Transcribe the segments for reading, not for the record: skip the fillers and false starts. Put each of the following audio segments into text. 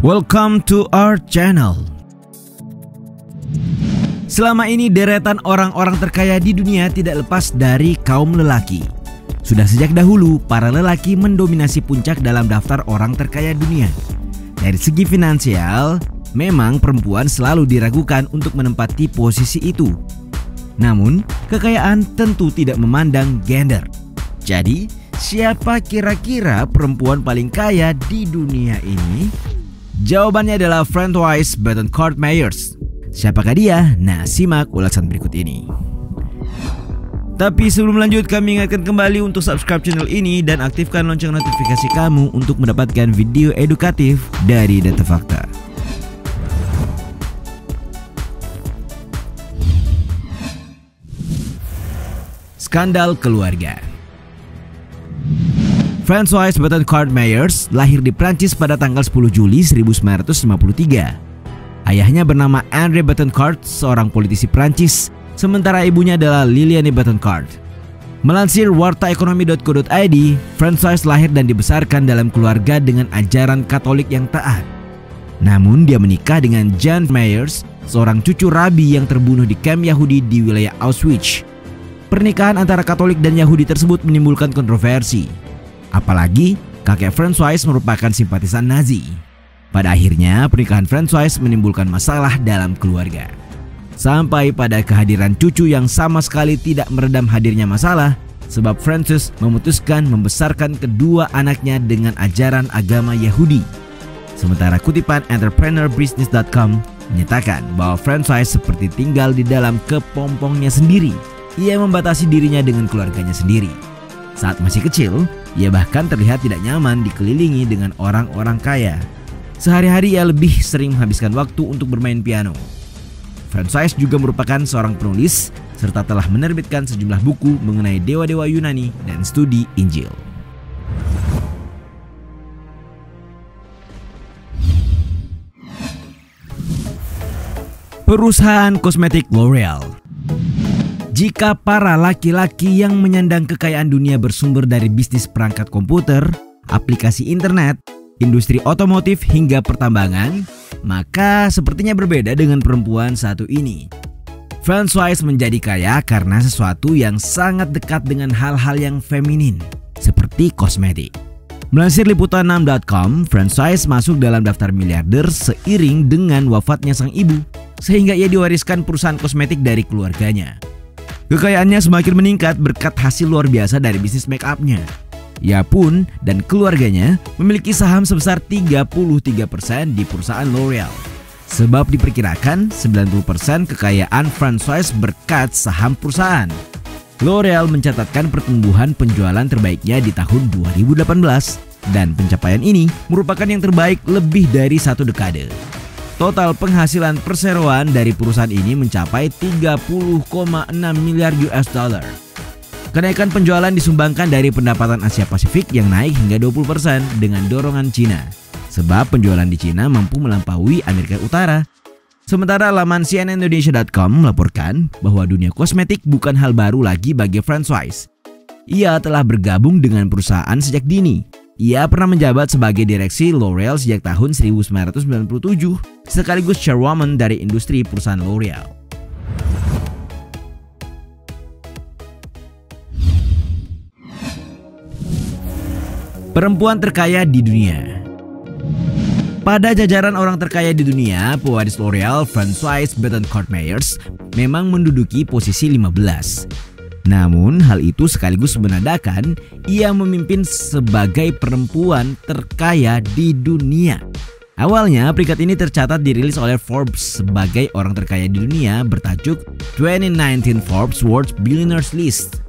Welcome to our channel. Selama ini deretan orang-orang terkaya di dunia tidak lepas dari kaum lelaki. Sudah sejak dahulu para lelaki mendominasi puncak dalam daftar orang terkaya dunia. Dari segi finansial, memang perempuan selalu diragukan untuk menempati posisi itu. Namun, kekayaan tentu tidak memandang gender. Jadi, siapa kira-kira perempuan paling kaya di dunia ini? Jawabannya adalah Francoise Bettencourt Meyers. Siapakah dia? Nah, simak ulasan berikut ini. Tapi sebelum lanjut, kami ingatkan kembali untuk subscribe channel ini dan aktifkan lonceng notifikasi kamu untuk mendapatkan video edukatif dari Data Fakta. Skandal keluarga. Francoise Bettencourt Meyers lahir di Prancis pada tanggal 10 Juli 1953. Ayahnya bernama André Bettencourt, seorang politisi Prancis, sementara ibunya adalah Liliane Bettencourt. Melansir wartaekonomi.co.id, Francoise lahir dan dibesarkan dalam keluarga dengan ajaran Katolik yang taat. Namun dia menikah dengan Jan Meyers, seorang cucu rabi yang terbunuh di kamp Yahudi di wilayah Auschwitz. Pernikahan antara Katolik dan Yahudi tersebut menimbulkan kontroversi. Apalagi kakek Francoise merupakan simpatisan Nazi. Pada akhirnya pernikahan Francoise menimbulkan masalah dalam keluarga. Sampai pada kehadiran cucu yang sama sekali tidak meredam hadirnya masalah, sebab Francoise memutuskan membesarkan kedua anaknya dengan ajaran agama Yahudi. Sementara kutipan entrepreneurbusiness.com menyatakan bahwa Francoise seperti tinggal di dalam kepompongnya sendiri. Ia membatasi dirinya dengan keluarganya sendiri. Saat masih kecil, ia bahkan terlihat tidak nyaman dikelilingi dengan orang-orang kaya. Sehari-hari ia lebih sering menghabiskan waktu untuk bermain piano. Francoise juga merupakan seorang penulis serta telah menerbitkan sejumlah buku mengenai dewa-dewa Yunani dan studi Injil. Perusahaan kosmetik L'Oreal. Jika para laki-laki yang menyandang kekayaan dunia bersumber dari bisnis perangkat komputer, aplikasi internet, industri otomotif hingga pertambangan, maka sepertinya berbeda dengan perempuan satu ini. Francoise menjadi kaya karena sesuatu yang sangat dekat dengan hal-hal yang feminin, seperti kosmetik. Melansir liputan6.com, Francoise masuk dalam daftar miliarder seiring dengan wafatnya sang ibu, sehingga ia diwariskan perusahaan kosmetik dari keluarganya. Kekayaannya semakin meningkat berkat hasil luar biasa dari bisnis make up-nya. Ia pun dan keluarganya memiliki saham sebesar 33% di perusahaan L'Oreal. Sebab diperkirakan 90% kekayaan Francoise berkat saham perusahaan. L'Oreal mencatatkan pertumbuhan penjualan terbaiknya di tahun 2018 dan pencapaian ini merupakan yang terbaik lebih dari satu dekade. Total penghasilan perseroan dari perusahaan ini mencapai 30,6 miliar US dollar. Kenaikan penjualan disumbangkan dari pendapatan Asia Pasifik yang naik hingga 20% dengan dorongan Cina. Sebab penjualan di Cina mampu melampaui Amerika Utara. Sementara laman cnnindonesia.com melaporkan bahwa dunia kosmetik bukan hal baru lagi bagi Francoise. Ia telah bergabung dengan perusahaan sejak dini. Ia pernah menjabat sebagai direksi L'Oreal sejak tahun 1997, sekaligus chairwoman dari industri perusahaan L'Oreal. Perempuan terkaya di dunia. Pada jajaran orang terkaya di dunia, pewaris L'Oreal Francoise Bettencourt Meyers memang menduduki posisi 15. Namun hal itu sekaligus menandakan ia memimpin sebagai perempuan terkaya di dunia. Awalnya peringkat ini tercatat dirilis oleh Forbes sebagai orang terkaya di dunia bertajuk 2019 Forbes World Billionaires List.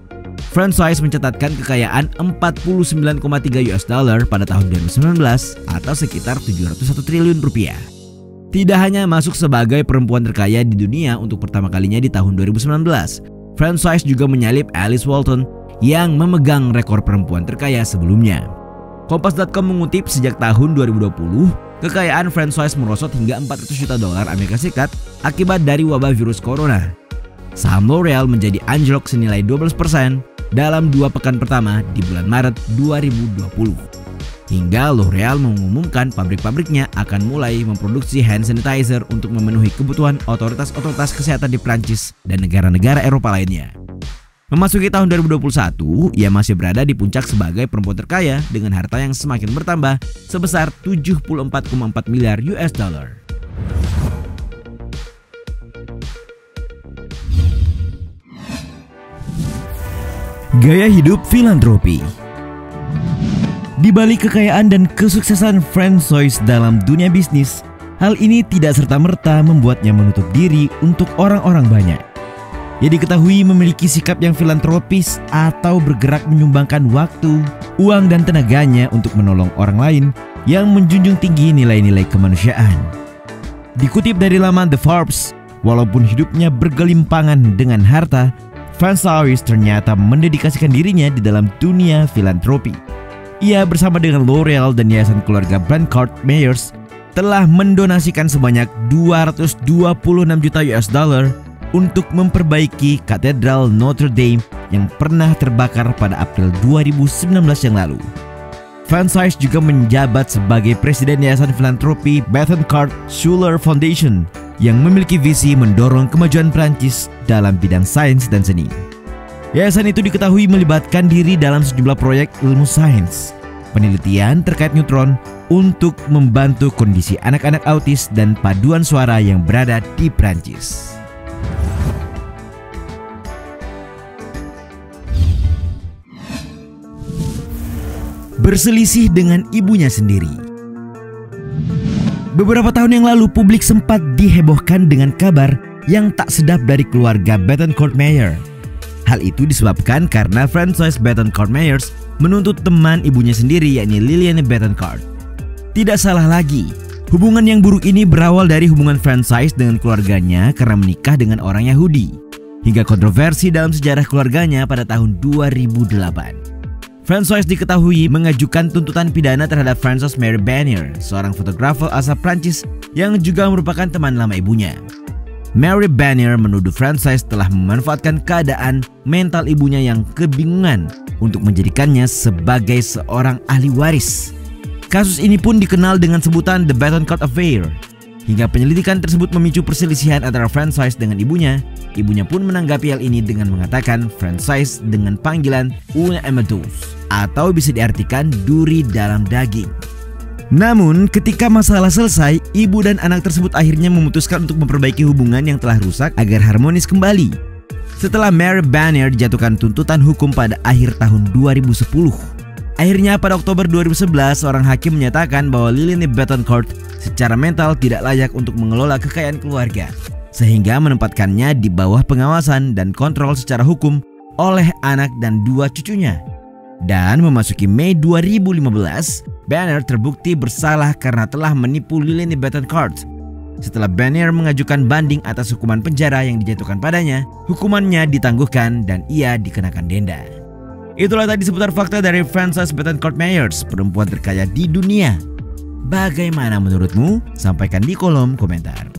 Francoise mencatatkan kekayaan 49,3 US dollar pada tahun 2019 atau sekitar 701 triliun rupiah. Tidak hanya masuk sebagai perempuan terkaya di dunia untuk pertama kalinya di tahun 2019, Francoise juga menyalip Alice Walton yang memegang rekor perempuan terkaya sebelumnya. Kompas.com mengutip sejak tahun 2020, kekayaan Francoise merosot hingga 400 juta dolar Amerika Serikat akibat dari wabah virus corona. Saham L'Oreal menjadi anjlok senilai 12% dalam 2 pekan pertama di bulan Maret 2020. hingga L'Oreal mengumumkan pabrik-pabriknya akan mulai memproduksi hand sanitizer untuk memenuhi kebutuhan otoritas-otoritas kesehatan di Prancis dan negara-negara Eropa lainnya. Memasuki tahun 2021, ia masih berada di puncak sebagai perempuan terkaya dengan harta yang semakin bertambah sebesar 74,4 miliar US dollar. Gaya hidup filantropi. Di balik kekayaan dan kesuksesan François dalam dunia bisnis, hal ini tidak serta-merta membuatnya menutup diri untuk orang-orang banyak. Ia diketahui memiliki sikap yang filantropis atau bergerak menyumbangkan waktu, uang dan tenaganya untuk menolong orang lain yang menjunjung tinggi nilai-nilai kemanusiaan. Dikutip dari laman The Forbes, walaupun hidupnya bergelimpangan dengan harta, François ternyata mendedikasikan dirinya di dalam dunia filantropi. Ia bersama dengan L'Oreal dan yayasan keluarga Blanchard Meyers telah mendonasikan sebanyak 226 juta US dollar untuk memperbaiki Katedral Notre Dame yang pernah terbakar pada April 2019 yang lalu. François juga menjabat sebagai presiden yayasan filantropi Bethencourt Schuller Foundation yang memiliki visi mendorong kemajuan Prancis dalam bidang sains dan seni. Yayasan itu diketahui melibatkan diri dalam sejumlah proyek ilmu sains, penelitian terkait neutron untuk membantu kondisi anak-anak autis dan paduan suara yang berada di Prancis. Berselisih dengan ibunya sendiri. Beberapa tahun yang lalu publik sempat dihebohkan dengan kabar yang tak sedap dari keluarga Bethencourt Meyers. Hal itu disebabkan karena François Bethencourt Meyers menuntut teman ibunya sendiri yakni Liliane Bethencourt. Tidak salah lagi, hubungan yang buruk ini berawal dari hubungan François dengan keluarganya karena menikah dengan orang Yahudi, hingga kontroversi dalam sejarah keluarganya pada tahun 2008. François diketahui mengajukan tuntutan pidana terhadap Françoise-Marie Bannier, seorang fotografer asal Prancis yang juga merupakan teman lama ibunya. Marie Bannier menuduh François telah memanfaatkan keadaan mental ibunya yang kebingungan untuk menjadikannya sebagai seorang ahli waris. Kasus ini pun dikenal dengan sebutan The Bethencourt Affair. Hingga penyelidikan tersebut memicu perselisihan antara François dengan ibunya. Ibunya pun menanggapi hal ini dengan mengatakan François dengan panggilan une amadeuse atau bisa diartikan duri dalam daging. Namun ketika masalah selesai, ibu dan anak tersebut akhirnya memutuskan untuk memperbaiki hubungan yang telah rusak agar harmonis kembali. Setelah Marie Bannier dijatuhkan tuntutan hukum pada akhir tahun 2010. Akhirnya pada Oktober 2011 seorang hakim menyatakan bahwa Liliane Bethencourt secara mental tidak layak untuk mengelola kekayaan keluarga, sehingga menempatkannya di bawah pengawasan dan kontrol secara hukum oleh anak dan dua cucunya. Dan memasuki Mei 2015, Bannier terbukti bersalah karena telah menipu Liliane Bethencourt. Setelah Bannier mengajukan banding atas hukuman penjara yang dijatuhkan padanya, hukumannya ditangguhkan dan ia dikenakan denda. Itulah tadi seputar fakta dari François Bethencourt Meyers, perempuan terkaya di dunia. Bagaimana menurutmu? Sampaikan di kolom komentar.